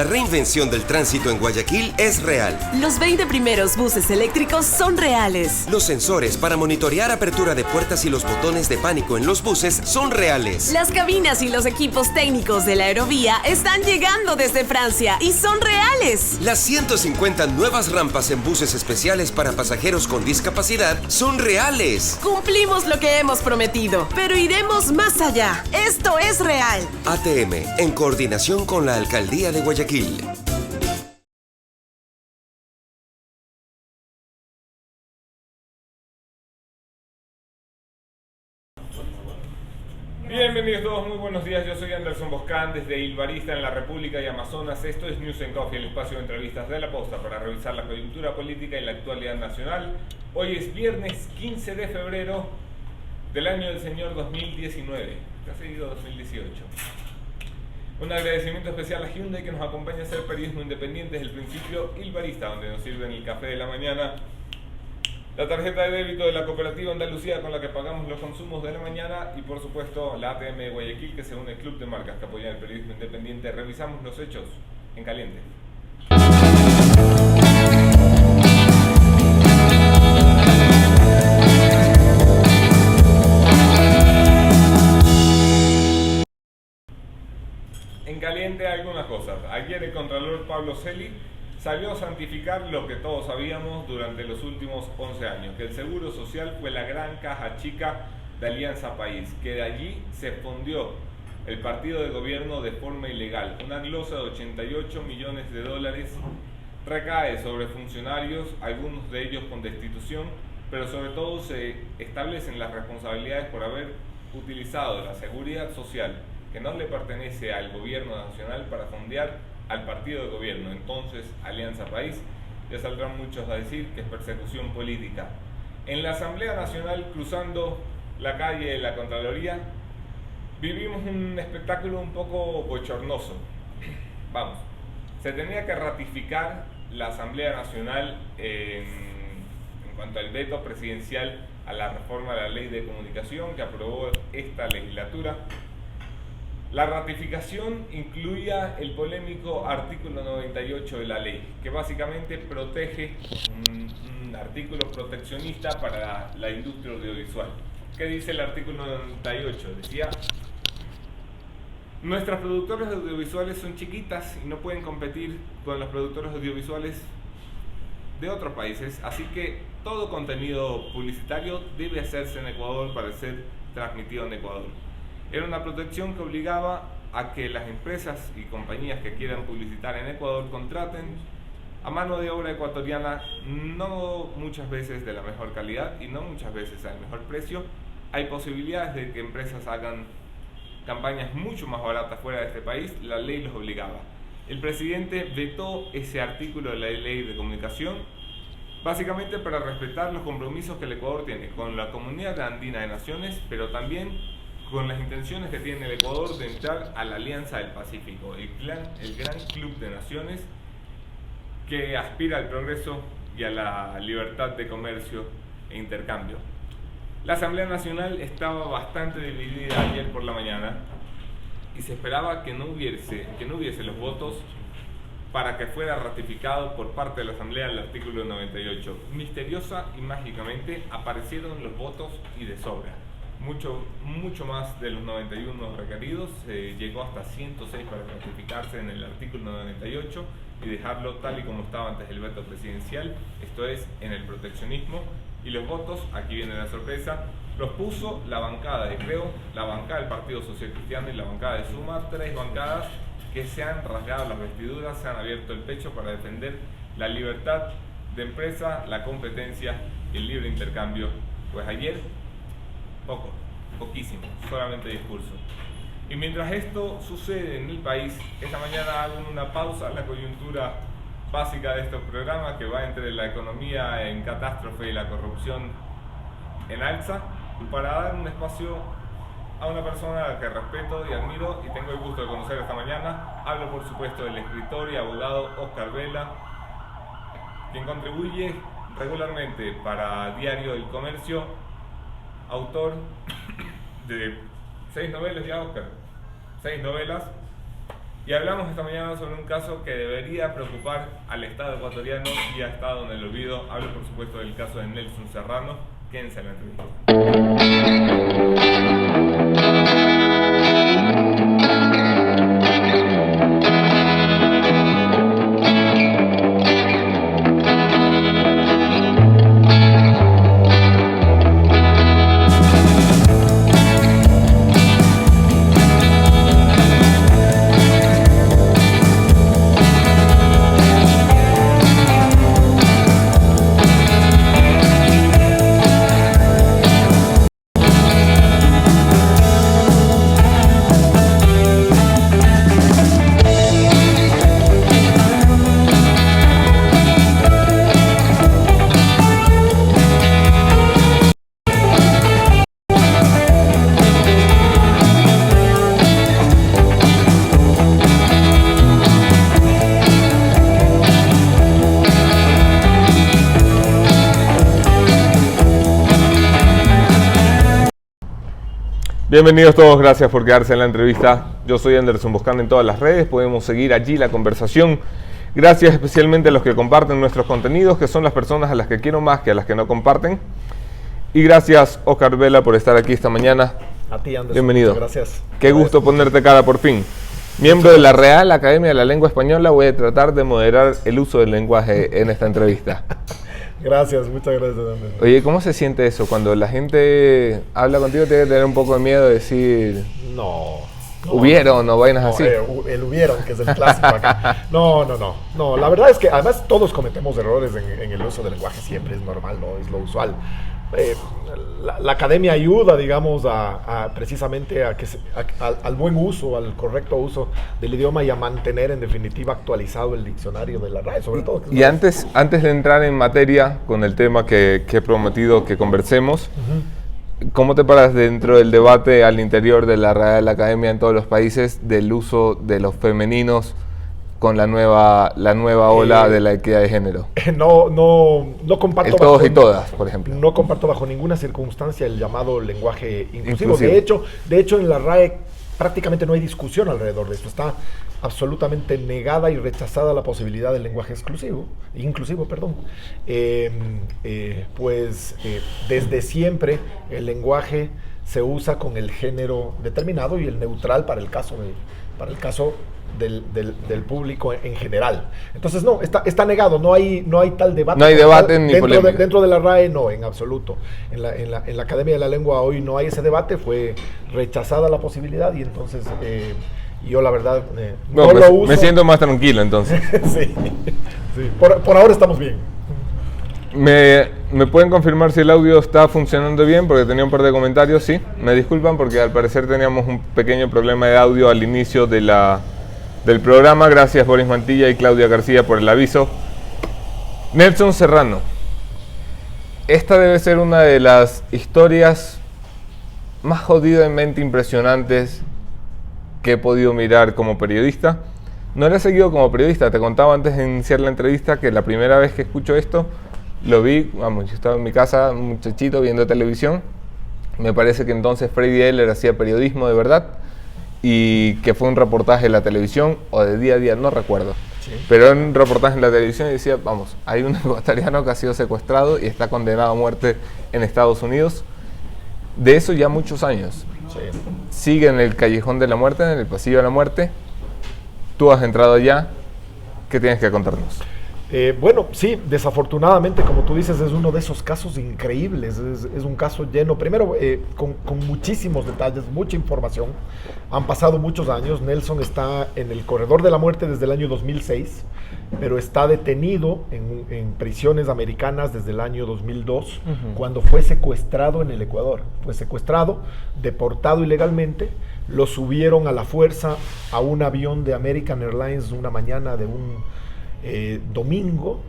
La reinvención del tránsito en Guayaquil es real. Los 20 primeros buses eléctricos son reales. Los sensores para monitorear apertura de puertas y los botones de pánico en los buses son reales. Las cabinas y los equipos técnicos de la aerovía están llegando desde Francia y son reales. Las 150 nuevas rampas en buses especiales para pasajeros con discapacidad son reales. Cumplimos lo que hemos prometido, pero iremos más allá. Esto es real. ATM, en coordinación con la Alcaldía de Guayaquil. Bienvenidos todos, muy buenos días. Yo soy Anderson Boscán desde Ilbarista en la República y Amazonas. Esto es News & Coffee, el espacio de entrevistas de La Posta para revisar la coyuntura política y la actualidad nacional. Hoy es viernes 15 de febrero del año del Señor 2019, casi 2018. Un agradecimiento especial a Hyundai que nos acompaña a hacer periodismo independiente desde el principio. Ilbarista, donde nos sirven el café de la mañana, la tarjeta de débito de la Cooperativa Andalucía con la que pagamos los consumos de la mañana y por supuesto la ATM de Guayaquil, que se une al club de marcas que apoyan el periodismo independiente. Revisamos los hechos en caliente. En caliente algunas cosas. Ayer el Contralor Pablo Celi salió a santificar lo que todos sabíamos durante los últimos 11 años, que el Seguro Social fue la gran caja chica de Alianza País, que de allí se fundió el partido de gobierno de forma ilegal. Una glosa de 88 millones de dólares recae sobre funcionarios, algunos de ellos con destitución, pero sobre todo se establecen las responsabilidades por haber utilizado la seguridad social que no le pertenece al gobierno nacional para fondear al partido de gobierno, entonces Alianza País. Ya saldrán muchos a decir que es persecución política. En la Asamblea Nacional, cruzando la calle de la Contraloría, vivimos un espectáculo un poco bochornoso. Vamos, se tenía que ratificar la Asamblea Nacional en cuanto al veto presidencial a la reforma de la Ley de Comunicación que aprobó esta legislatura. La ratificación incluía el polémico artículo 98 de la ley, que básicamente protege un artículo proteccionista para la industria audiovisual. ¿Qué dice el artículo 98? Decía: nuestras productoras audiovisuales son chiquitas y no pueden competir con los productores audiovisuales de otros países, así que todo contenido publicitario debe hacerse en Ecuador para ser transmitido en Ecuador. Era una protección que obligaba a que las empresas y compañías que quieran publicitar en Ecuador contraten a mano de obra ecuatoriana, no muchas veces de la mejor calidad y no muchas veces al mejor precio. Hay posibilidades de que empresas hagan campañas mucho más baratas fuera de este país. La ley los obligaba. El presidente vetó ese artículo de la Ley de Comunicación básicamente para respetar los compromisos que el Ecuador tiene con la Comunidad Andina de Naciones, pero también con las intenciones que tiene el Ecuador de entrar a la Alianza del Pacífico, el gran club de naciones que aspira al progreso y a la libertad de comercio e intercambio. La Asamblea Nacional estaba bastante dividida ayer por la mañana y se esperaba que no hubiese los votos para que fuera ratificado por parte de la Asamblea el artículo 98. Misteriosa y mágicamente aparecieron los votos y de sobra. Mucho más de los 91 requeridos, llegó hasta 106 para ratificarse en el artículo 98 y dejarlo tal y como estaba antes del veto presidencial, esto es, en el proteccionismo. Y los votos, aquí viene la sorpresa, los puso la bancada de Creo, la bancada del Partido Social Cristiano y la bancada de Suma, tres bancadas que se han rasgado las vestiduras, se han abierto el pecho para defender la libertad de empresa, la competencia y el libre intercambio. Pues ayer poquísimo, solamente discurso. Y mientras esto sucede en el país, esta mañana hago una pausa en la coyuntura básica de estos programas que va entre la economía en catástrofe y la corrupción en alza, para dar un espacio a una persona a la que respeto y admiro y tengo el gusto de conocer esta mañana. Hablo por supuesto del escritor y abogado Óscar Vela, quien contribuye regularmente para Diario del Comercio, autor de 6 novelas ya, Óscar, 6 novelas Y hablamos esta mañana sobre un caso que debería preocupar al Estado ecuatoriano y ha estado en el olvido. Hablo, por supuesto, del caso de Nelson Serrano. Quédense en la Bienvenidos todos, gracias por quedarse en la entrevista. Yo soy Anderson Boscán en todas las redes, podemos seguir allí la conversación. Gracias especialmente a los que comparten nuestros contenidos, que son las personas a las que quiero más que a las que no comparten. Y gracias, Oscar Vela, por estar aquí esta mañana. A ti, Anderson. Bienvenido. Gracias. Qué gusto ponerte cara por fin. Miembro de la Real Academia de la Lengua Española, voy a tratar de moderar el uso del lenguaje en esta entrevista. Gracias, muchas gracias, Anderson. Oye, ¿cómo se siente eso? Cuando la gente habla contigo, tiene que tener un poco de miedo de decir... No. ¿Hubieron o vainas así? El hubieron, que es el clásico acá. No, la verdad es que además todos cometemos errores en el uso del lenguaje, siempre es normal, ¿no? Es lo usual. La academia ayuda, digamos, precisamente al buen uso, al correcto uso del idioma y a mantener en definitiva actualizado el diccionario de la RAE, sobre todo. Y antes de entrar en materia con el tema que he prometido que conversemos, ¿cómo te paras dentro del debate al interior de la Real Academia en todos los países del uso de los femeninos con la nueva ola de la equidad de género? No comparto todos y todas, por ejemplo. No comparto bajo ninguna circunstancia el llamado lenguaje inclusivo. De hecho, en la RAE prácticamente no hay discusión alrededor de esto. Está absolutamente negada y rechazada la posibilidad del lenguaje inclusivo. Desde siempre el lenguaje se usa con el género determinado y el neutral para el caso del público en general. Entonces está negado, no hay tal debate. No hay debate ni polémica. Dentro de la RAE no, en absoluto. En la Academia de la Lengua hoy no hay ese debate, fue rechazada la posibilidad y entonces yo la verdad no lo uso. Me siento más tranquilo entonces. Sí. Por ahora estamos bien. ¿Me pueden confirmar si el audio está funcionando bien? Porque tenía un par de comentarios, sí. Me disculpan porque al parecer teníamos un pequeño problema de audio al inicio del programa. Gracias Boris Mantilla y Claudia García por el aviso. Nelson Serrano. Esta debe ser una de las historias más jodidamente impresionantes que he podido mirar como periodista. No la he seguido como periodista. Te contaba antes de iniciar la entrevista que la primera vez que escucho esto lo vi, yo estaba en mi casa, un muchachito viendo televisión. Me parece que entonces Freddy Eller hacía periodismo de verdad y que fue un reportaje de la televisión o de día a día, no recuerdo. Sí. Pero era un reportaje en la televisión y decía, hay un ecuatoriano que ha sido secuestrado y está condenado a muerte en Estados Unidos. De eso ya muchos años. Sí. Sigue en el callejón de la muerte, en el pasillo de la muerte. Tú has entrado allá. ¿Qué tienes que contarnos? Sí, desafortunadamente, como tú dices, es uno de esos casos increíbles, es un caso lleno, primero, con muchísimos detalles, mucha información. Han pasado muchos años. Nelson está en el corredor de la muerte desde el año 2006, pero está detenido en prisiones americanas desde el año 2002, cuando fue secuestrado en el Ecuador. Fue secuestrado, deportado ilegalmente, lo subieron a la fuerza a un avión de American Airlines una mañana de un domingo,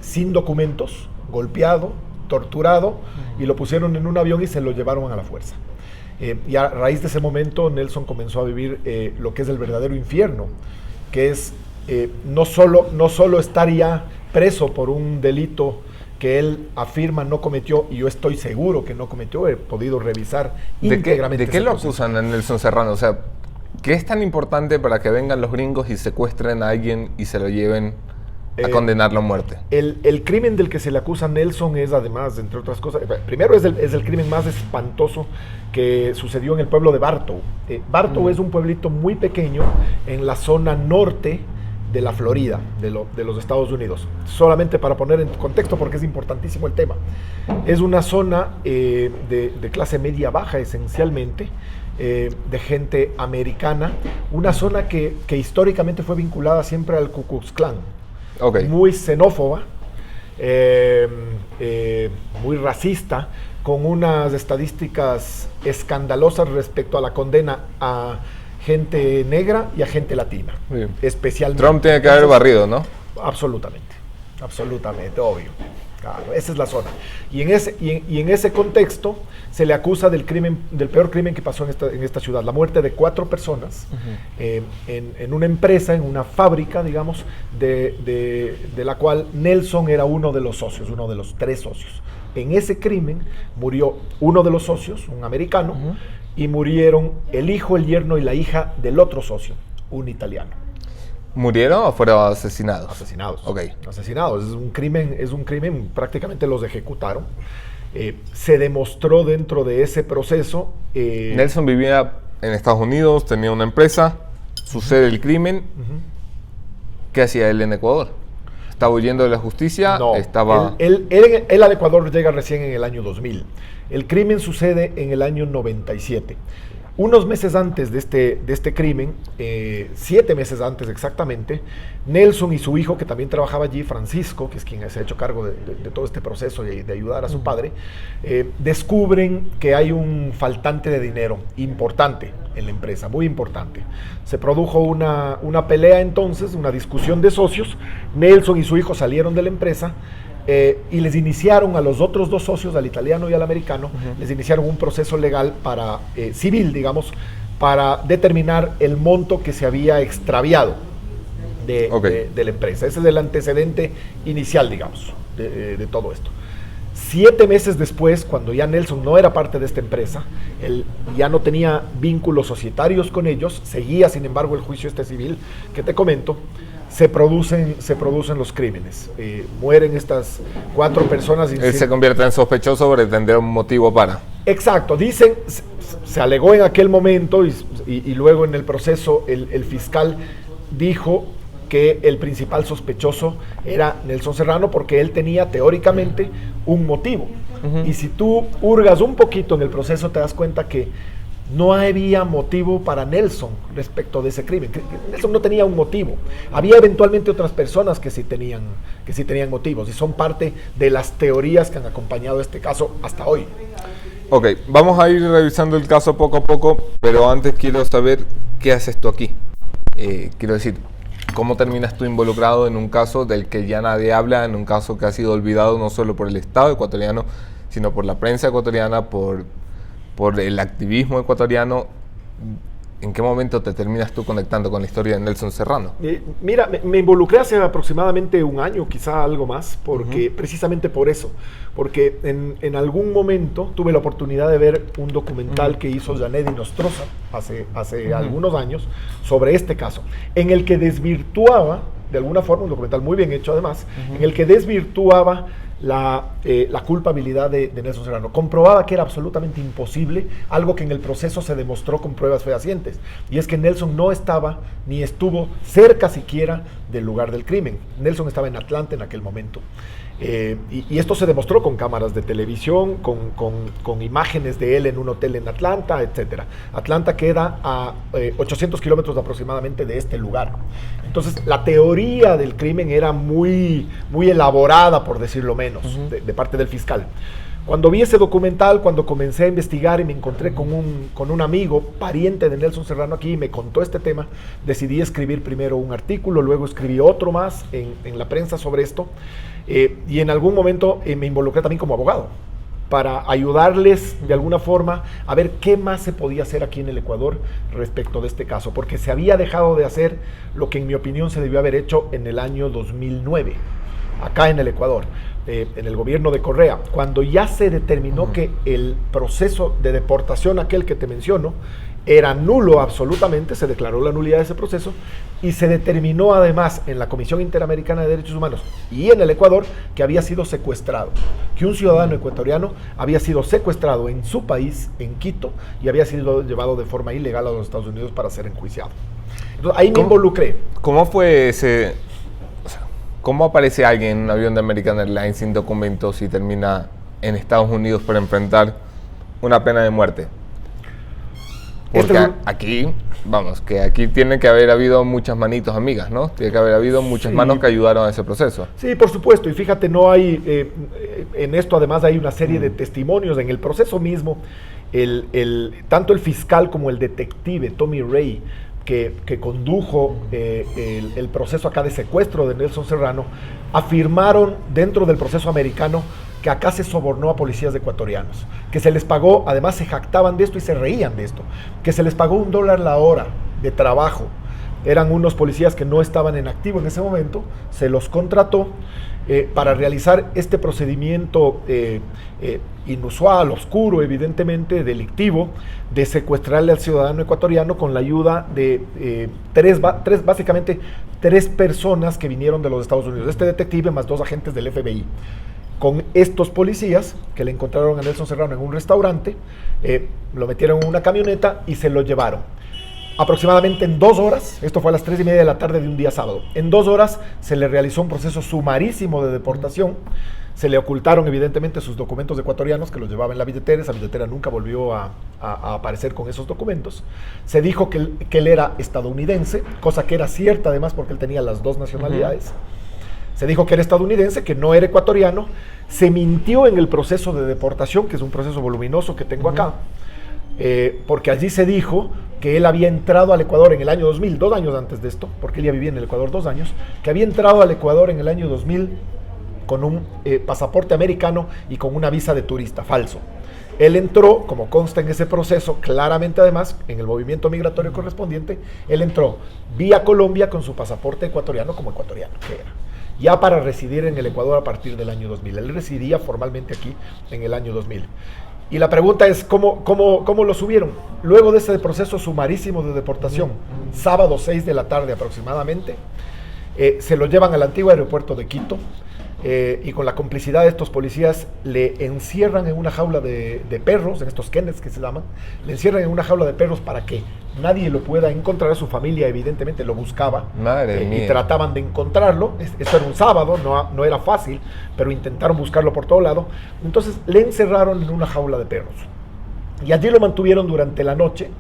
sin documentos, golpeado, torturado, y lo pusieron en un avión y se lo llevaron a la fuerza. Y a raíz de ese momento Nelson comenzó a vivir lo que es el verdadero infierno, que es no solo estar ya preso por un delito que él afirma no cometió, y yo estoy seguro que no cometió. He podido revisar íntegramente. ¿De qué lo acusan a Nelson Serrano? O sea, ¿Qué es tan importante para que vengan los gringos y secuestren a alguien y se lo lleven a condenarlo a muerte? El crimen del que se le acusa a Nelson es, además, entre otras cosas, primero es el crimen más espantoso que sucedió en el pueblo de Bartow. Bartow es un pueblito muy pequeño en la zona norte de la Florida, de los Estados Unidos. Solamente para poner en contexto, porque es importantísimo el tema. Es una zona de clase media-baja, esencialmente, de gente americana, una zona que históricamente fue vinculada siempre al Ku Klux Klan. Okay. Muy xenófoba, muy racista, con unas estadísticas escandalosas respecto a la condena a gente negra y a gente latina, especialmente. Trump tiene que haber barrido, ¿no? Absolutamente, obvio. Claro, esa es la zona. Y en ese contexto se le acusa del peor crimen que pasó en esta ciudad, la muerte de 4 personas en una empresa, en una fábrica, digamos, de la cual Nelson era uno de los socios, uno de los 3 socios. En ese crimen murió uno de los socios, un americano, y murieron el hijo, el yerno y la hija del otro socio, un italiano. ¿Murieron o fueron asesinados? Asesinados. Okay. Asesinados. Es un crimen, prácticamente los ejecutaron. Se demostró dentro de ese proceso. Nelson vivía en Estados Unidos, tenía una empresa, sucede el crimen. ¿Qué hacía él en Ecuador? ¿Estaba huyendo de la justicia? No, estaba... él al Ecuador llega recién en el año 2000. El crimen sucede en el año 97. Unos meses antes de este crimen, 7 meses antes exactamente, Nelson y su hijo, que también trabajaba allí, Francisco, que es quien se ha hecho cargo de todo este proceso y de ayudar a su padre, descubren que hay un faltante de dinero importante en la empresa, muy importante. Se produjo una pelea entonces, una discusión de socios. Nelson y su hijo salieron de la empresa y les iniciaron a los otros 2 socios, al italiano y al americano, les iniciaron un proceso legal civil, digamos, para determinar el monto que se había extraviado de la empresa. Ese es el antecedente inicial, digamos, de todo esto. 7 meses después, cuando ya Nelson no era parte de esta empresa, él ya no tenía vínculos societarios con ellos, seguía sin embargo el juicio civil que te comento. Se producen los crímenes. Mueren estas 4 personas. Él se convierte en sospechoso por tendría un motivo para. Exacto, dicen, se alegó en aquel momento y luego en el proceso el fiscal dijo que el principal sospechoso era Nelson Serrano porque él tenía teóricamente un motivo. Y si tú hurgas un poquito en el proceso te das cuenta que no había motivo para Nelson respecto de ese crimen. Nelson no tenía un motivo. Había eventualmente otras personas que sí tenían motivos y son parte de las teorías que han acompañado este caso hasta hoy. Ok, vamos a ir revisando el caso poco a poco, pero antes quiero saber qué haces tú aquí. Quiero decir, ¿cómo terminas tú involucrado en un caso del que ya nadie habla, en un caso que ha sido olvidado no solo por el Estado ecuatoriano, sino por la prensa ecuatoriana, por el activismo ecuatoriano? ¿En qué momento te terminas tú conectando con la historia de Nelson Serrano? Mira, me involucré hace aproximadamente un año, quizá algo más, porque precisamente por eso, porque en algún momento tuve la oportunidad de ver un documental que hizo Janedy Nostroza hace algunos años sobre este caso, en el que desvirtuaba, de alguna forma, un documental muy bien hecho además, en el que desvirtuaba la culpabilidad de Nelson Serrano. Comprobaba que era absolutamente imposible, algo que en el proceso se demostró con pruebas fehacientes, y es que Nelson no estaba ni estuvo cerca siquiera del lugar del crimen. Nelson estaba en Atlanta en aquel momento. Y esto se demostró con cámaras de televisión, con imágenes de él en un hotel en Atlanta, etc. Atlanta queda a 800 kilómetros aproximadamente de este lugar. Entonces, la teoría del crimen era muy, muy elaborada, por decirlo menos, de parte del fiscal. Cuando vi ese documental, cuando comencé a investigar y me encontré con un amigo, pariente de Nelson Serrano aquí, y me contó este tema, decidí escribir primero un artículo, luego escribí otro más en la prensa sobre esto, y en algún momento me involucré también como abogado para ayudarles de alguna forma a ver qué más se podía hacer aquí en el Ecuador respecto de este caso, porque se había dejado de hacer lo que en mi opinión se debió haber hecho en el año 2009, acá en el Ecuador. En el gobierno de Correa, cuando ya se determinó que el proceso de deportación, aquel que te menciono, era nulo absolutamente, se declaró la nulidad de ese proceso y se determinó además en la Comisión Interamericana de Derechos Humanos y en el Ecuador que había sido secuestrado, que un ciudadano ecuatoriano había sido secuestrado en su país, en Quito, y había sido llevado de forma ilegal a los Estados Unidos para ser enjuiciado. Entonces, ahí me involucré. ¿Cómo fue ese? O sea, ¿cómo aparece alguien en un avión de American Airlines sin documentos y termina en Estados Unidos para enfrentar una pena de muerte? Porque aquí, vamos, que aquí tiene que haber habido muchas manitos amigas, ¿no? Tiene que haber habido muchas manos que ayudaron a ese proceso. Sí, por supuesto. Y fíjate, no hay, en esto además hay una serie de testimonios. En el proceso mismo, tanto el fiscal como el detective Tommy Ray, que condujo el proceso acá de secuestro de Nelson Serrano, afirmaron dentro del proceso americano que acá se sobornó a policías ecuatorianos, que se les pagó, además se jactaban de esto y se reían de esto, que se les pagó $1 la hora de trabajo. Eran unos policías que no estaban en activo en ese momento, se los contrató para realizar este procedimiento inusual, oscuro, evidentemente delictivo, de secuestrarle al ciudadano ecuatoriano con la ayuda de básicamente tres personas que vinieron de los Estados Unidos, este detective más 2 agentes del FBI. Con estos policías que le encontraron a Nelson Serrano en un restaurante, lo metieron en una camioneta y se lo llevaron. Aproximadamente en 2 horas, esto fue a las 3:30 de la tarde de un día sábado, en 2 horas se le realizó un proceso sumarísimo de deportación. Se le ocultaron evidentemente sus documentos ecuatorianos que los llevaba en la billetera. Esa billetera nunca volvió a aparecer con esos documentos. Se dijo que él era estadounidense, cosa que era cierta además porque él tenía las 2 nacionalidades. Se dijo que era estadounidense, que no era ecuatoriano. Se mintió en el proceso de deportación, que es un proceso voluminoso que tengo acá, porque allí se dijo que él había entrado al Ecuador en el año 2000, 2 años antes de esto, porque él ya vivía en el Ecuador 2 años, que había entrado al Ecuador en el año 2000 con un pasaporte americano y con una visa de turista falso. Él entró, como consta en ese proceso, claramente además, en el movimiento migratorio correspondiente, él entró vía Colombia con su pasaporte ecuatoriano como ecuatoriano, que era, ya para residir en el Ecuador a partir del año 2000. Él residía formalmente aquí en el año 2000. Y la pregunta es, ¿cómo lo subieron? Luego de ese proceso sumarísimo de deportación, sábado 6 de la tarde aproximadamente, se lo llevan al antiguo aeropuerto de Quito, y con la complicidad de estos policías le encierran en una jaula de perros, en estos kennels que se llaman, le encierran en una jaula de perros para que nadie lo pueda encontrar. Su familia evidentemente lo buscaba. Madre mía. Y trataban de encontrarlo. Esto era un sábado, no era fácil, pero intentaron buscarlo por todo lado. Entonces le encerraron en una jaula de perros y allí lo mantuvieron durante la noche.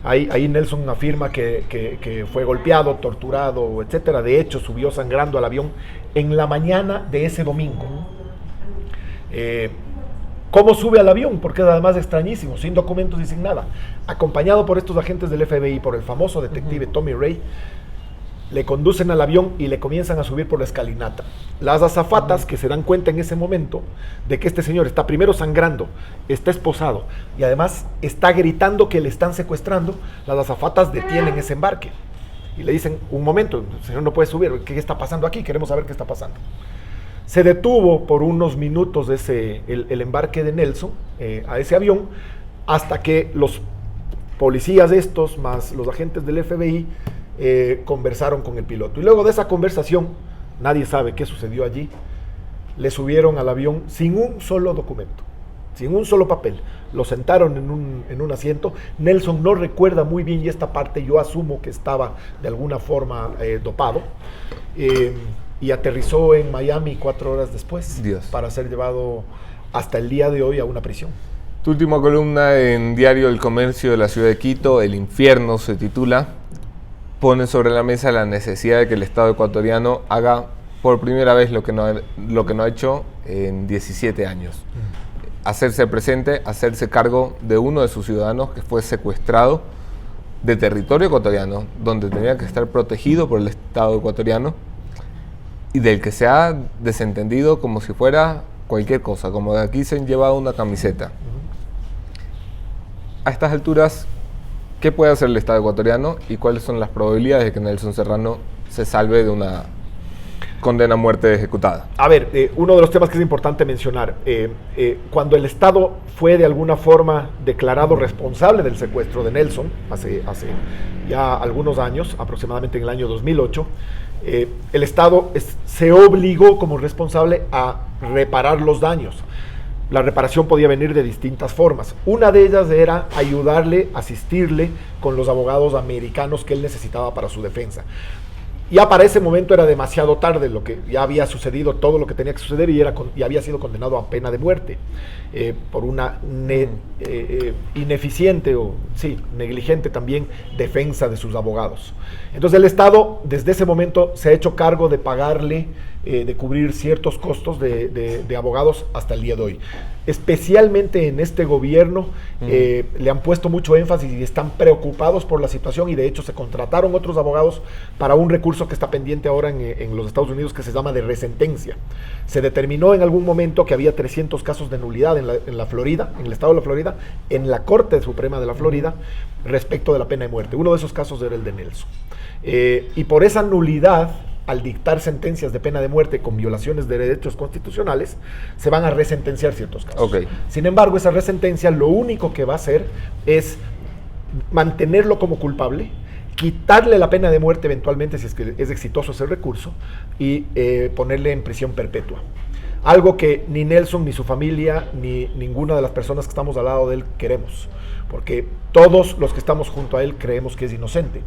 Ahí Nelson afirma que fue golpeado, torturado, etcétera. De hecho, subió sangrando al avión en la mañana de ese domingo. ¿Cómo sube al avión? Porque es además extrañísimo, sin documentos y sin nada. Acompañado por estos agentes del FBI, por el famoso detective Tommy Ray, le conducen al avión y le comienzan a subir por la escalinata. Las azafatas, que se dan cuenta en ese momento de que este señor está primero sangrando, está esposado y además está gritando que le están secuestrando, las azafatas detienen ese embarque y le dicen: un momento, el señor no puede subir, ¿qué está pasando aquí? Queremos saber qué está pasando. Se detuvo por unos minutos el embarque de Nelson a ese avión, hasta que los policías estos, más los agentes del FBI, conversaron con el piloto. Y luego de esa conversación, nadie sabe qué sucedió allí, le subieron al avión sin un solo documento, sin un solo papel. Lo sentaron en un asiento. Nelson no recuerda muy bien, y esta parte yo asumo que estaba de alguna forma dopado, y aterrizó en Miami 4 horas después, para ser llevado hasta el día de hoy a una prisión. Tu última columna en Diario El Comercio de la ciudad de Quito, El infierno se titula, pone sobre la mesa la necesidad de que el Estado ecuatoriano haga por primera vez lo que no ha hecho en 17 años. Hacerse presente, hacerse cargo de uno de sus ciudadanos que fue secuestrado de territorio ecuatoriano, donde tenía que estar protegido por el Estado ecuatoriano, y del que se ha desentendido como si fuera cualquier cosa, como de aquí se han llevado una camiseta. A estas alturas, ¿qué puede hacer el Estado ecuatoriano y cuáles son las probabilidades de que Nelson Serrano se salve de una condena a muerte ejecutada. A ver, uno de los temas que es importante mencionar, cuando el Estado fue de alguna forma declarado responsable del secuestro de Nelson, hace ya algunos años, aproximadamente en el año 2008, el Estado se obligó como responsable a reparar los daños. La reparación podía venir de distintas formas. Una de ellas era ayudarle, asistirle con los abogados americanos que él necesitaba para su defensa. Ya para ese momento era demasiado tarde, lo que ya había sucedido, todo lo que tenía que suceder, y había sido condenado a pena de muerte por una ineficiente o negligente también defensa de sus abogados. Entonces el Estado desde ese momento se ha hecho cargo de pagarle, de cubrir ciertos costos de abogados hasta el día de hoy. Especialmente en este gobierno le han puesto mucho énfasis y están preocupados por la situación, y de hecho se contrataron otros abogados para un recurso que está pendiente ahora en los Estados Unidos, que se llama de resentencia. Se determinó en algún momento que había 300 casos de nulidad en la Florida, en el estado de la Florida, en la Corte Suprema de la Florida, respecto de la pena de muerte. Uno de esos casos era el de Nelson. Y por esa nulidad, al dictar sentencias de pena de muerte con violaciones de derechos constitucionales, se van a resentenciar ciertos casos. Okay. Sin embargo, esa resentencia lo único que va a hacer es mantenerlo como culpable, quitarle la pena de muerte eventualmente si es que es exitoso ese recurso, y ponerle en prisión perpetua. Algo que ni Nelson, ni su familia, ni ninguna de las personas que estamos al lado de él queremos, porque todos los que estamos junto a él creemos que es inocente.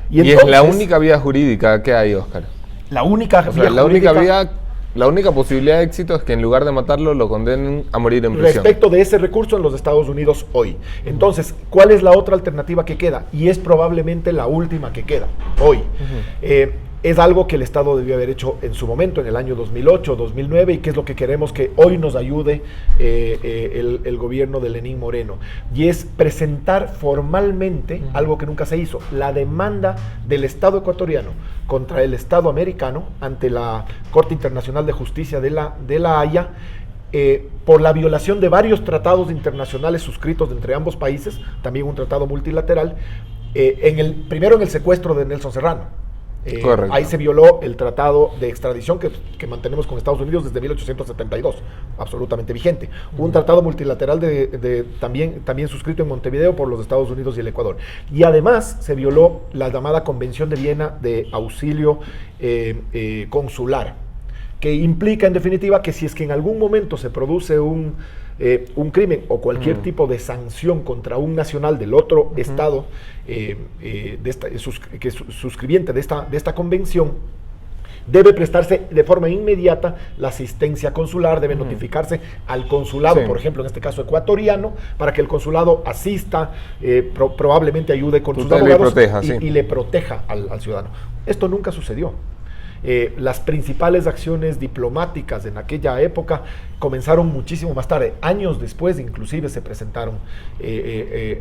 Y entonces, es la única vía jurídica que hay, Oscar. La única la única posibilidad de éxito es que en lugar de matarlo lo condenen a morir en prisión. Respecto de ese recurso en los Estados Unidos hoy. Entonces, ¿cuál es la otra alternativa que queda? Y es probablemente la última que queda hoy. Es algo que el Estado debió haber hecho en su momento, en el año 2008, 2009, y que es lo que queremos que hoy nos ayude el gobierno de Lenín Moreno. Y es presentar formalmente algo que nunca se hizo: la demanda del Estado ecuatoriano contra el Estado americano ante la Corte Internacional de Justicia de la Haya, por la violación de varios tratados internacionales suscritos entre ambos países, también un tratado multilateral, primero en el secuestro de Nelson Serrano. Ahí se violó el tratado de extradición que mantenemos con Estados Unidos desde 1872, absolutamente vigente. Un tratado multilateral también suscrito en Montevideo por los Estados Unidos y el Ecuador. Y además se violó la llamada Convención de Viena de auxilio consular, que implica en definitiva que si es que en algún momento se produce un crimen o cualquier tipo de sanción contra un nacional del otro estado suscribiente de esta convención, debe prestarse de forma inmediata la asistencia consular, debe notificarse al consulado, por ejemplo, en este caso ecuatoriano, para que el consulado asista, probablemente ayude con sus abogados y le proteja al ciudadano. Esto nunca sucedió. Las principales acciones diplomáticas en aquella época comenzaron muchísimo más tarde, años después inclusive se presentaron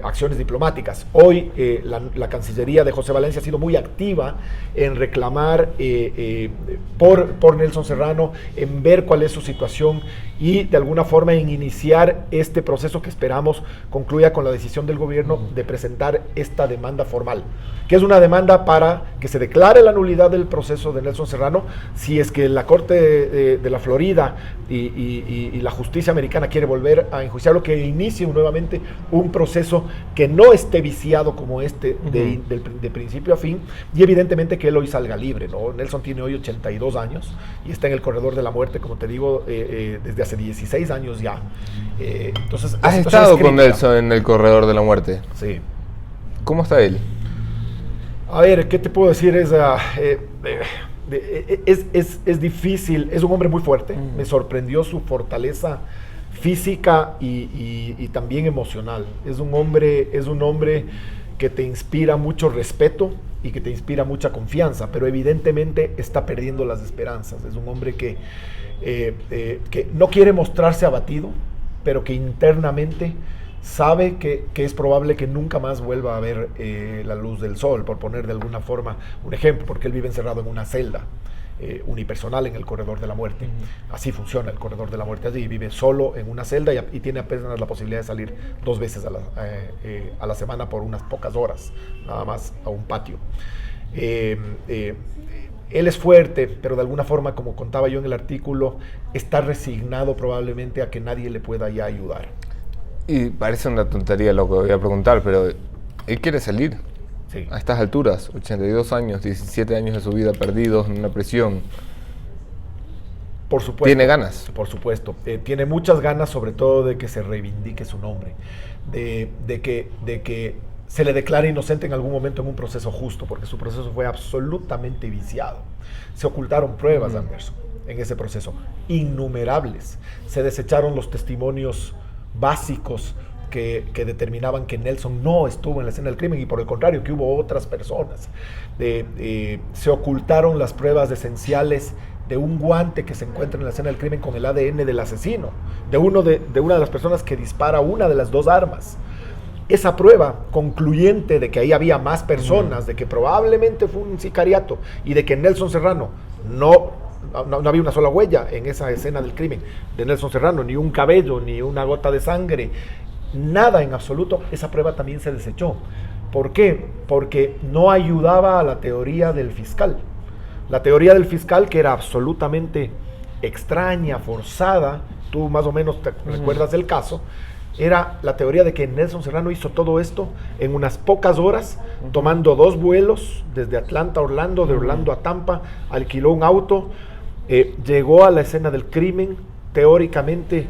acciones diplomáticas. Hoy la Cancillería de José Valencia ha sido muy activa en reclamar por Nelson Serrano, en ver cuál es su situación y de alguna forma en iniciar este proceso que esperamos concluya con la decisión del gobierno de presentar esta demanda formal, que es una demanda para que se declare la nulidad del proceso de Nelson Serrano, si es que la Corte de la Florida y la justicia americana quiere volver a enjuiciarlo, que inicie nuevamente un proceso que no esté viciado como de principio a fin, y evidentemente que él hoy salga libre, ¿no? Nelson tiene hoy 82 años y está en el corredor de la muerte, como te digo, desde hace 16 años ya. Entonces, ¿has estado con Nelson en el corredor de la muerte? Sí. ¿Cómo está él? A ver, ¿qué te puedo decir? Es difícil, es un hombre muy fuerte, me sorprendió su fortaleza física y también emocional. Es un hombre que te inspira mucho respeto y que te inspira mucha confianza, pero evidentemente está perdiendo las esperanzas. Es un hombre que no quiere mostrarse abatido, pero que internamente sabe que es probable que nunca más vuelva a ver la luz del sol, por poner de alguna forma un ejemplo, porque él vive encerrado en una celda unipersonal en el corredor de la muerte. Así funciona el corredor de la muerte allí, vive solo en una celda y tiene apenas la posibilidad de salir 2 veces a la semana por unas pocas horas, nada más, a un patio. Él es fuerte, pero de alguna forma, como contaba yo en el artículo, está resignado probablemente a que nadie le pueda ya ayudar. Y parece una tontería lo que voy a preguntar, pero él quiere salir. Sí. A estas alturas, 82 años, 17 años de su vida perdidos en una prisión. Por supuesto. ¿Tiene ganas? Por supuesto. Tiene muchas ganas, sobre todo de que se reivindique su nombre, de que se le declare inocente en algún momento en un proceso justo, porque su proceso fue absolutamente viciado. Se ocultaron pruebas, Anderson, en ese proceso, innumerables. Se desecharon los testimonios básicos que determinaban que Nelson no estuvo en la escena del crimen y por el contrario, que hubo otras personas. Se ocultaron las pruebas esenciales de un guante que se encuentra en la escena del crimen con el ADN del asesino, de una de las personas que dispara una de las dos armas. Esa prueba concluyente de que ahí había más personas, de que probablemente fue un sicariato y de que Nelson Serrano no había una sola huella en esa escena del crimen de Nelson Serrano, ni un cabello, ni una gota de sangre, nada en absoluto. Esa prueba también se desechó. ¿Por qué? Porque no ayudaba a la teoría del fiscal. La teoría del fiscal, que era absolutamente extraña, forzada, tú más o menos te recuerdas del caso, era la teoría de que Nelson Serrano hizo todo esto en unas pocas horas, tomando 2 vuelos desde Atlanta a Orlando, de Orlando a Tampa, alquiló un auto, llegó a la escena del crimen, teóricamente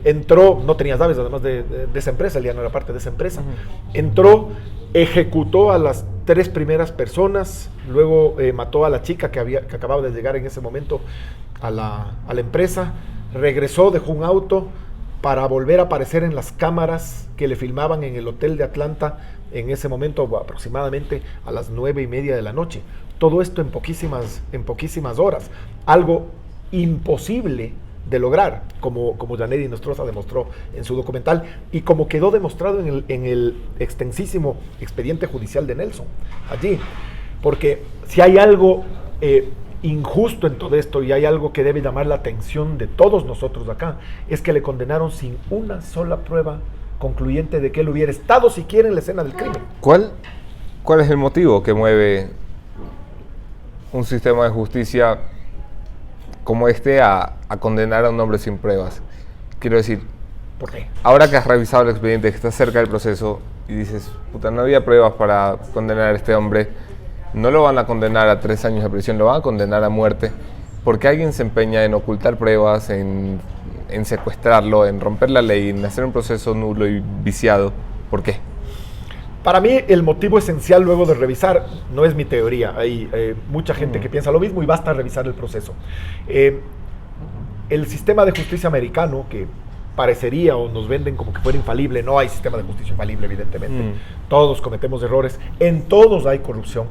entró, no tenía llaves además de esa empresa, él ya no era parte de esa empresa, entró, ejecutó a las 3 primeras personas, luego mató a la chica que acababa de llegar en ese momento a la empresa, regresó, dejó un auto para volver a aparecer en las cámaras que le filmaban en el hotel de Atlanta en ese momento aproximadamente a las 9:30 de la noche. Todo esto en poquísimas horas, algo imposible de lograr, como Yanedi Nostroza demostró en su documental y como quedó demostrado en el extensísimo expediente judicial de Nelson allí, porque si hay algo injusto en todo esto y hay algo que debe llamar la atención de todos nosotros acá, es que le condenaron sin una sola prueba concluyente de que él hubiera estado siquiera en la escena del crimen. ¿Cuál es el motivo que mueve un sistema de justicia como este a condenar a un hombre sin pruebas? Quiero decir, ¿por qué? Ahora que has revisado el expediente, que estás cerca del proceso y dices, puta, no había pruebas para condenar a este hombre, no lo van a condenar a 3 años de prisión, lo van a condenar a muerte, porque alguien se empeña en ocultar pruebas, en secuestrarlo, en romper la ley, en hacer un proceso nulo y viciado. ¿Por qué? Para mí el motivo esencial luego de revisar, no es mi teoría, hay mucha gente que piensa lo mismo y basta revisar el proceso. El sistema de justicia americano, que parecería o nos venden como que fuera infalible, no hay sistema de justicia infalible evidentemente, todos cometemos errores, en todos hay corrupción.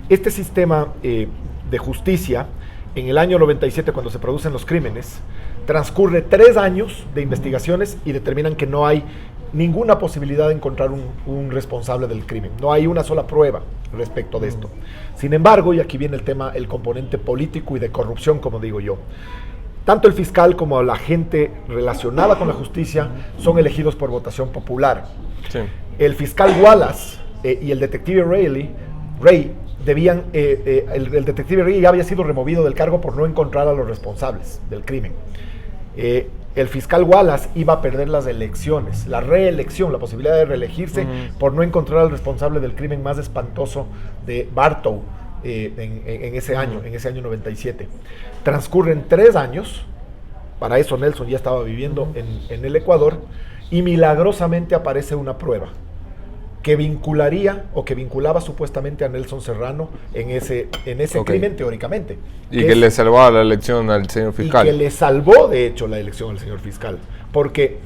Este sistema de justicia, en el año 97 cuando se producen los crímenes, transcurre 3 años de investigaciones y determinan que no hay ninguna posibilidad de encontrar un responsable del crimen. No hay una sola prueba respecto de esto. Sin embargo, y aquí viene el tema, el componente político y de corrupción, como digo yo, tanto el fiscal como la gente relacionada con la justicia son elegidos por votación popular. Sí. El fiscal Wallace y el detective Ray debían, el detective Ray ya había sido removido del cargo por no encontrar a los responsables del crimen. El fiscal Wallace iba a perder las elecciones, la reelección, la posibilidad de reelegirse por no encontrar al responsable del crimen más espantoso de Bartow en ese año 97. Transcurren 3 años, para eso Nelson ya estaba viviendo en el Ecuador, y milagrosamente aparece una prueba que vincularía o que vinculaba supuestamente a Nelson Serrano en ese crimen teóricamente. Y que le salvaba la elección al señor fiscal. Y que le salvó de hecho la elección al señor fiscal, porque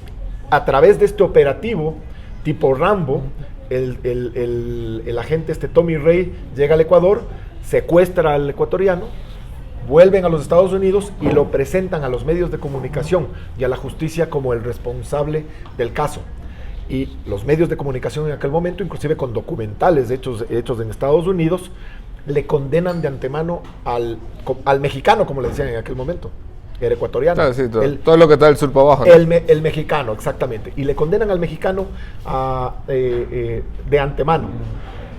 a través de este operativo tipo Rambo, el agente Tommy Ray llega al Ecuador, secuestra al ecuatoriano, vuelven a los Estados Unidos y lo presentan a los medios de comunicación y a la justicia como el responsable del caso. Y los medios de comunicación en aquel momento, inclusive con documentales hechos en Estados Unidos, le condenan de antemano al mexicano, como le decían en aquel momento. Era ecuatoriano. Ah, sí, todo lo que está del sur para abajo, ¿no? El mexicano, exactamente. Y le condenan al mexicano de antemano.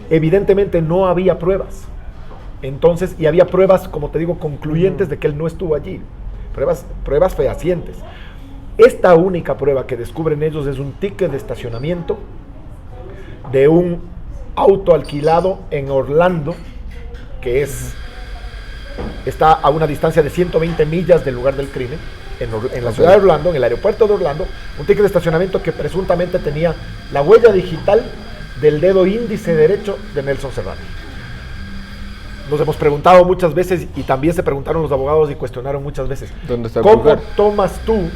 Evidentemente no había pruebas. Entonces, y había pruebas, como te digo, concluyentes de que él no estuvo allí. Pruebas fehacientes. Esta única prueba que descubren ellos es un ticket de estacionamiento de un auto alquilado en Orlando, que está a una distancia de 120 millas del lugar del crimen, en la ciudad de Orlando, en el aeropuerto de Orlando, un ticket de estacionamiento que presuntamente tenía la huella digital del dedo índice derecho de Nelson Serrano. Nos hemos preguntado muchas veces, y también se preguntaron los abogados y cuestionaron muchas veces, ¿dónde está el ¿cómo pulgar? tomas tú?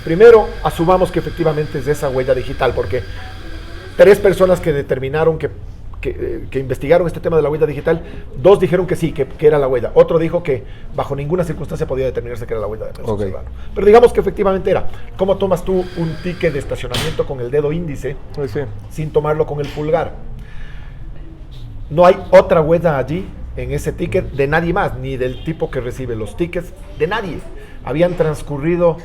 Primero, asumamos que efectivamente es esa huella digital, porque 3 personas que determinaron que investigaron este tema de la huella digital, 2 dijeron que sí, que era la huella. Otro dijo que bajo ninguna circunstancia podía determinarse que era la huella de Nelson Serrano. Pero digamos que efectivamente era. ¿Cómo tomas tú un ticket de estacionamiento con el dedo índice sin tomarlo con el pulgar? No hay otra huella allí en ese ticket de nadie más, ni del tipo que recibe los tickets, de nadie. Habían transcurrido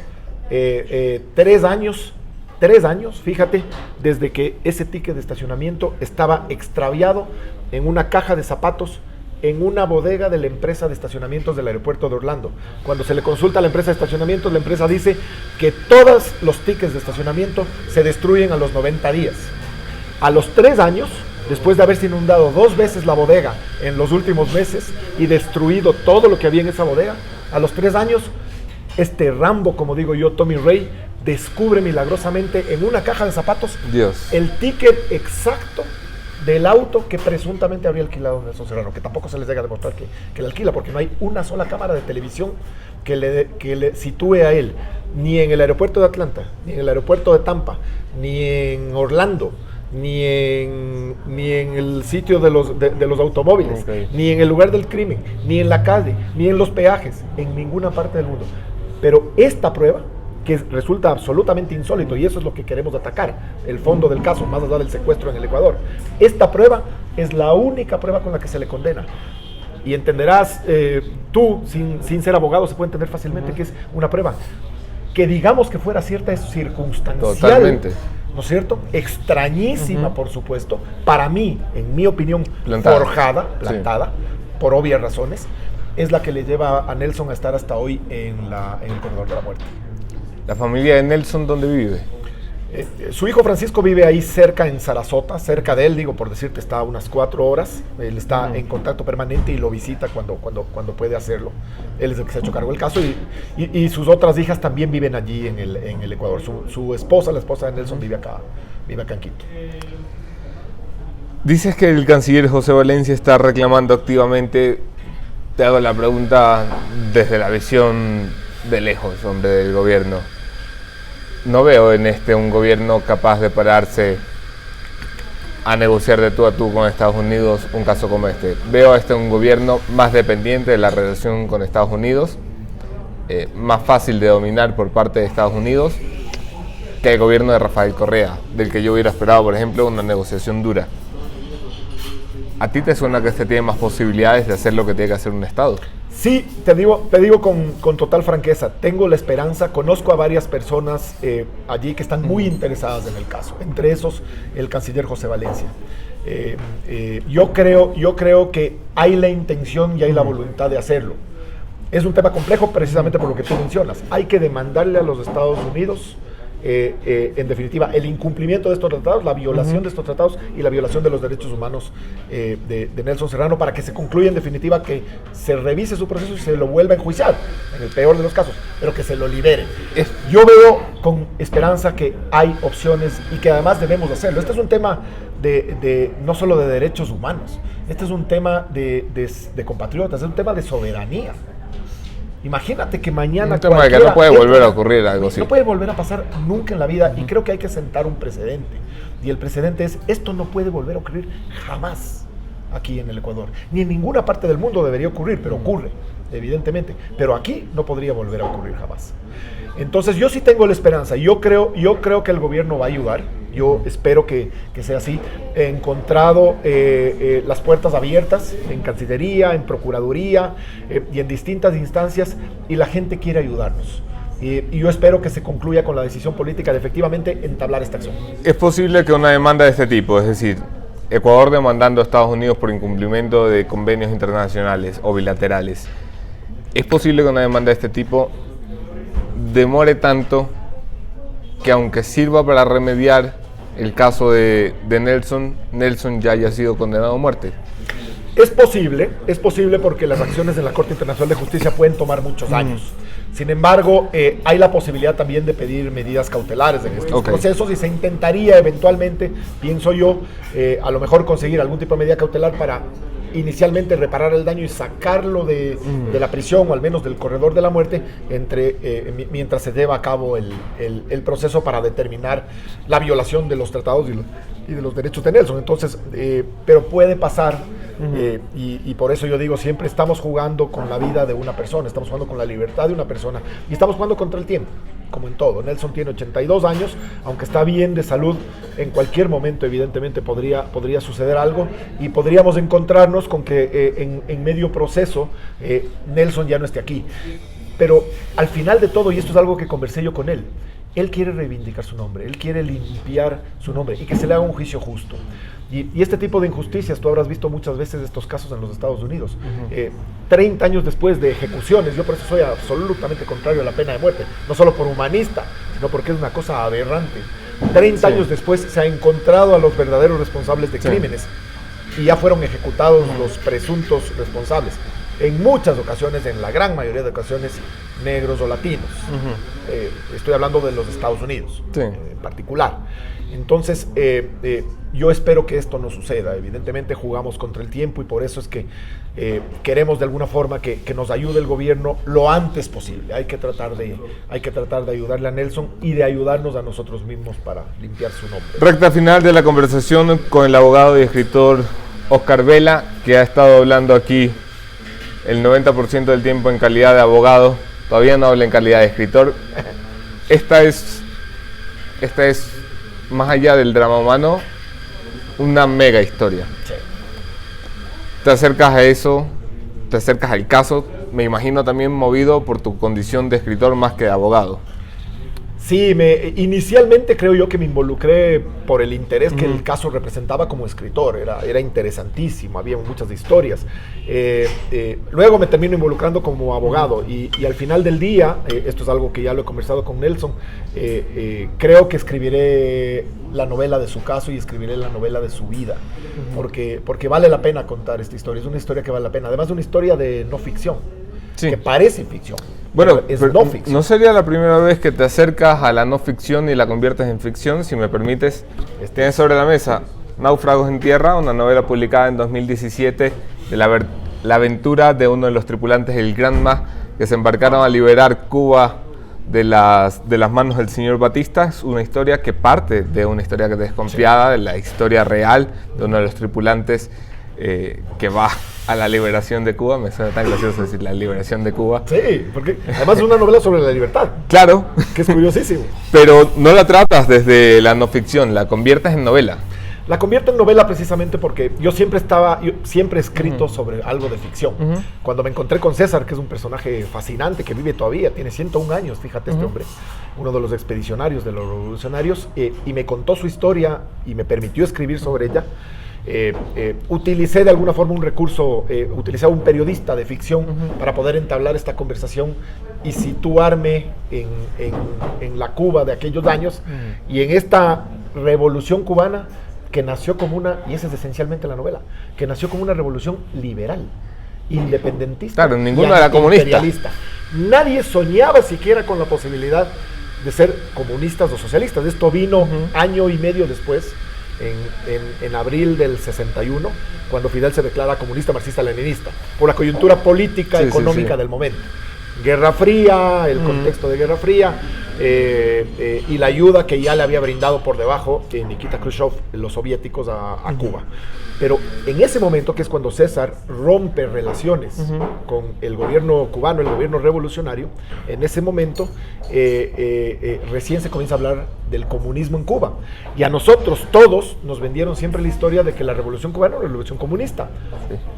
3 años, fíjate, desde que ese ticket de estacionamiento estaba extraviado en una caja de zapatos en una bodega de la empresa de estacionamientos del aeropuerto de Orlando. Cuando se le consulta a la empresa de estacionamientos, la empresa dice que todos los tickets de estacionamiento se destruyen a los 90 días. A los 3 años, después de haberse inundado 2 veces la bodega en los últimos meses y destruido todo lo que había en esa bodega, a los 3 años, este Rambo, como digo yo, Tommy Ray, descubre milagrosamente en una caja de zapatos el ticket exacto del auto que presuntamente habría alquilado Nelson Serrano, que tampoco se les llega a demostrar que le alquila, porque no hay una sola cámara de televisión que le sitúe a él, ni en el aeropuerto de Atlanta, ni en el aeropuerto de Tampa, ni en Orlando, ni en el sitio de los automóviles, ni en el lugar del crimen, ni en la calle, ni en los peajes, en ninguna parte del mundo. Pero esta prueba, que resulta absolutamente insólito, y eso es lo que queremos atacar, el fondo del caso, más allá del secuestro en el Ecuador, esta prueba es la única prueba con la que se le condena. Y entenderás, tú, sin ser abogado, se puede entender fácilmente que es una prueba que, digamos que fuera cierta, es circunstancial. Totalmente. ¿No es cierto? Extrañísima, por supuesto, para mí, en mi opinión, plantada, por obvias razones, es la que le lleva a Nelson a estar hasta hoy en el corredor de la muerte. ¿La familia de Nelson dónde vive? Su hijo Francisco vive ahí cerca, en Sarasota, cerca de él, digo, por decirte, está a unas 4 horas. Él está en contacto permanente y lo visita cuando puede hacerlo. Él es el que se ha hecho cargo del caso, y sus otras hijas también viven allí en el Ecuador. Su esposa, la esposa de Nelson, vive acá en Quito. Dices que el canciller José Valencia está reclamando activamente. Te hago la pregunta desde la visión de lejos, hombre, del gobierno. No veo en un gobierno capaz de pararse a negociar de tú a tú con Estados Unidos un caso como este. Veo un gobierno más dependiente de la relación con Estados Unidos, más fácil de dominar por parte de Estados Unidos que el gobierno de Rafael Correa, del que yo hubiera esperado, por ejemplo, una negociación dura. ¿A ti te suena que tiene más posibilidades de hacer lo que tiene que hacer un Estado? Sí, te digo con total franqueza, tengo la esperanza, conozco a varias personas allí que están muy interesadas en el caso, entre esos el canciller José Valencia. Yo creo que hay la intención y hay la voluntad de hacerlo. Es un tema complejo precisamente por lo que tú mencionas. Hay que demandarle a los Estados Unidos, en definitiva, el incumplimiento de estos tratados, la violación de estos tratados y la violación de los derechos humanos de Nelson Serrano, para que se concluya en definitiva, que se revise su proceso y se lo vuelva a enjuiciar, en el peor de los casos, pero que se lo libere. Yo veo con esperanza que hay opciones y que además debemos hacerlo. Este es un tema no solo de derechos humanos, este es un tema de compatriotas, es un tema de soberanía. Imagínate que mañana... Un tema de que no puede volver a ocurrir algo así. No puede volver a pasar nunca en la vida, y creo que hay que sentar un precedente. Y el precedente es, esto no puede volver a ocurrir jamás aquí en el Ecuador. Ni en ninguna parte del mundo debería ocurrir, pero ocurre, evidentemente. Pero aquí no podría volver a ocurrir jamás. Entonces yo sí tengo la esperanza. Yo creo que el gobierno va a ayudar. Yo espero que sea así. He encontrado las puertas abiertas en Cancillería, en Procuraduría y en distintas instancias, y la gente quiere ayudarnos. Y yo espero que se concluya con la decisión política de efectivamente entablar esta acción. ¿Es posible que una demanda de este tipo, es decir, Ecuador demandando a Estados Unidos por incumplimiento de convenios internacionales o bilaterales. ¿Es posible que una demanda de este tipo demore tanto que, aunque sirva para remediar el caso de Nelson ya haya sido condenado a muerte? Es posible porque las acciones en la Corte Internacional de Justicia pueden tomar muchos años. Sin embargo, hay la posibilidad también de pedir medidas cautelares en estos procesos y se intentaría eventualmente, pienso yo, a lo mejor conseguir algún tipo de medida cautelar para inicialmente reparar el daño y sacarlo de la prisión o al menos del corredor de la muerte mientras se lleva a cabo el proceso para determinar la violación de los tratados y de los derechos de Nelson. Entonces, pero puede pasar y por eso yo digo, siempre estamos jugando con la vida de una persona, estamos jugando con la libertad de una persona y estamos jugando contra el tiempo, como en todo. Nelson tiene 82 años, aunque está bien de salud, en cualquier momento evidentemente podría suceder algo y podríamos encontrarnos con que en medio proceso Nelson ya no esté aquí. Pero al final de todo, y esto es algo que conversé yo con él quiere reivindicar su nombre, él quiere limpiar su nombre y que se le haga un juicio justo. Y este tipo de injusticias, tú habrás visto muchas veces estos casos en los Estados Unidos. 30 años después de ejecuciones, yo por eso soy absolutamente contrario a la pena de muerte, no solo por humanista, sino porque es una cosa aberrante. 30 años después se ha encontrado a los verdaderos responsables de crímenes y ya fueron ejecutados los presuntos responsables. En muchas ocasiones, en la gran mayoría de ocasiones, negros o latinos. Estoy hablando de los Estados Unidos en particular. Entonces, yo espero que esto no suceda. Evidentemente jugamos contra el tiempo y por eso es que queremos de alguna forma que nos ayude el gobierno lo antes posible. Hay que tratar de ayudarle a Nelson y de ayudarnos a nosotros mismos para limpiar su nombre. Recta final de la conversación con el abogado y escritor Oscar Vela, que ha estado hablando aquí el 90% del tiempo en calidad de abogado. Todavía no habla en calidad de escritor. Esta es, más allá del drama humano, una mega historia. Sí. Te acercas a eso, te acercas al caso, me imagino también movido por tu condición de escritor más que de abogado. Sí, inicialmente creo yo que me involucré por el interés que el caso representaba como escritor, era interesantísimo, había muchas historias. Luego me termino involucrando como abogado y al final del día, esto es algo que ya lo he conversado con Nelson, creo que escribiré la novela de su caso y escribiré la novela de su vida, porque vale la pena contar esta historia, es una historia que vale la pena, además de una historia de no ficción, que parece ficción. Bueno, es no ficción. No sería la primera vez que te acercas a la no ficción y la conviertes en ficción, si me permites. Tienes sobre la mesa Náufragos en Tierra, una novela publicada en 2017 de la aventura de uno de los tripulantes del Granma que se embarcaron a liberar Cuba de las manos del señor Batista. Es una historia que parte de una historia que te desconfiada, de la historia real de uno de los tripulantes que va a la liberación de Cuba. Me suena tan gracioso decir la liberación de Cuba. Sí, porque además es una novela sobre la libertad. Claro. Que es curiosísimo. Pero no la tratas desde la no ficción, la conviertes en novela. La convierto en novela precisamente porque yo siempre he escrito sobre algo de ficción. Cuando me encontré con César, que es un personaje fascinante, que vive todavía, tiene 101 años, fíjate este hombre, uno de los expedicionarios, de los revolucionarios, y me contó su historia y me permitió escribir sobre ella. Utilicé de alguna forma un recurso, utilicé a un periodista de ficción para poder entablar esta conversación y situarme en la Cuba de aquellos años y en esta revolución cubana que nació como y esa es esencialmente la novela, que nació como una revolución liberal, independentista. Claro, ninguno era comunista. Nadie soñaba siquiera con la posibilidad de ser comunistas o socialistas. Esto vino año y medio después, en abril del 61, cuando Fidel se declara comunista marxista-leninista, por la coyuntura política, económica del momento. Guerra Fría, el contexto de Guerra Fría, y la ayuda que ya le había brindado por debajo Nikita Khrushchev, los soviéticos, a Cuba. Pero en ese momento, que es cuando César rompe relaciones con el gobierno cubano, el gobierno revolucionario, en ese momento recién se comienza a hablar del comunismo en Cuba. Y a nosotros todos nos vendieron siempre la historia de que la revolución cubana era una revolución comunista.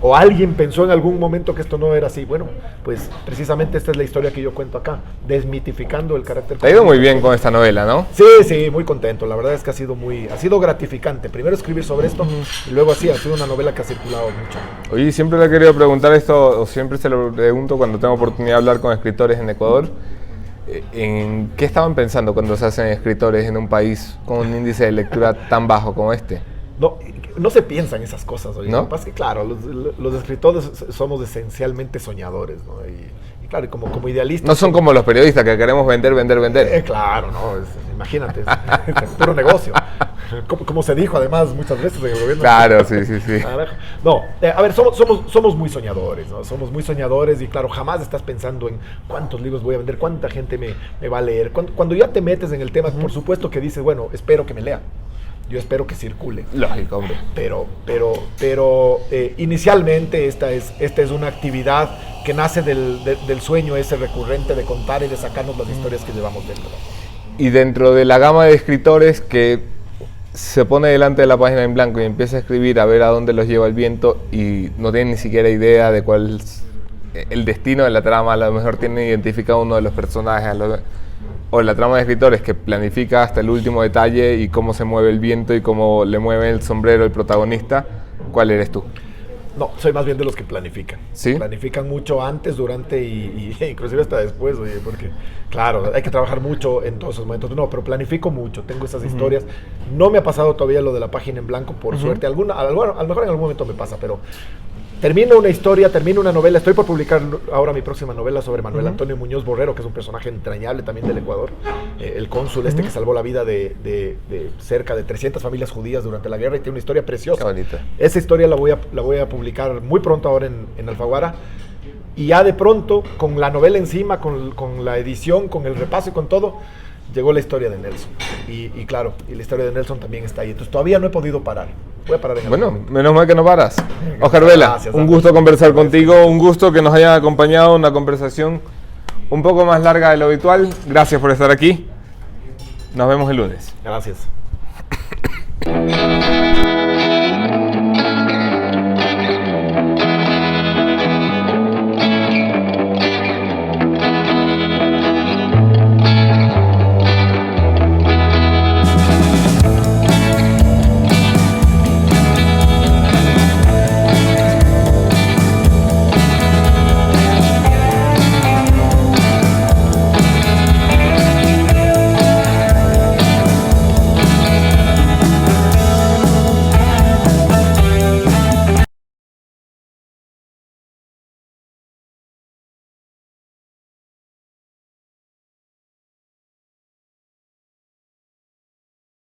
O alguien pensó en algún momento que esto no era así. Bueno, pues precisamente esta es la historia que yo cuento acá, desmitificando el carácter comunista. ha ido muy bien con esta novela, ¿no? Sí, sí, muy contento. La verdad es que ha sido gratificante. Primero escribir sobre esto y luego así, ha sido una novela que ha circulado mucho. Oye, siempre le he querido preguntar esto, o siempre se lo pregunto cuando tengo oportunidad de hablar con escritores en Ecuador. ¿En qué estaban pensando cuando se hacen escritores en un país con un índice de lectura tan bajo como este? No se piensan esas cosas, oye. ¿No? Lo que pasa es que, claro, los escritores somos esencialmente soñadores, ¿no? Y claro, como idealistas. No son como los periodistas que queremos vender. Claro, no, imagínate, es puro negocio. Como se dijo además muchas veces en el gobierno. Claro, sí. No, a ver, somos muy soñadores, ¿no? Somos muy soñadores y claro, jamás estás pensando en cuántos libros voy a vender, cuánta gente me va a leer. Cuando ya te metes en el tema, por supuesto que dices, bueno, espero que me lean. Yo espero que circule. Lógico, hombre. Pero inicialmente esta es una actividad que nace del sueño ese recurrente de contar y de sacarnos las historias que llevamos dentro. Y dentro de la gama de escritores que se pone delante de la página en blanco y empieza a escribir a ver a dónde los lleva el viento y no tiene ni siquiera idea de cuál es el destino de la trama, a lo mejor tiene identificado uno de los personajes, o la trama de escritores que planifica hasta el último detalle y cómo se mueve el viento y cómo le mueve el sombrero el protagonista, ¿cuál eres tú? No, soy más bien de los que planifican. ¿Sí? Planifican mucho antes, durante y inclusive hasta después, oye, porque claro, hay que trabajar mucho en todos esos momentos. No, pero planifico mucho, tengo esas historias. No me ha pasado todavía lo de la página en blanco, por suerte. A lo mejor en algún momento me pasa, pero termino una historia, termino una novela. Estoy por publicar ahora mi próxima novela sobre Manuel Antonio Muñoz Borrero, que es un personaje entrañable también del Ecuador. El cónsul que salvó la vida de cerca de 300 familias judías durante la guerra y tiene una historia preciosa. Qué bonita. Esa historia la voy a publicar muy pronto ahora en Alfaguara. Y ya de pronto, con la novela encima, con la edición, con el repaso y con todo, llegó la historia de Nelson. Y claro, y la historia de Nelson también está ahí. Entonces todavía no he podido parar. Voy a parar en algún momento. Menos mal que no paras. Óscar Vela, Gracias, un gusto conversar contigo, un gusto que nos hayan acompañado en una conversación un poco más larga de lo habitual. Gracias por estar aquí. Nos vemos el lunes. Gracias.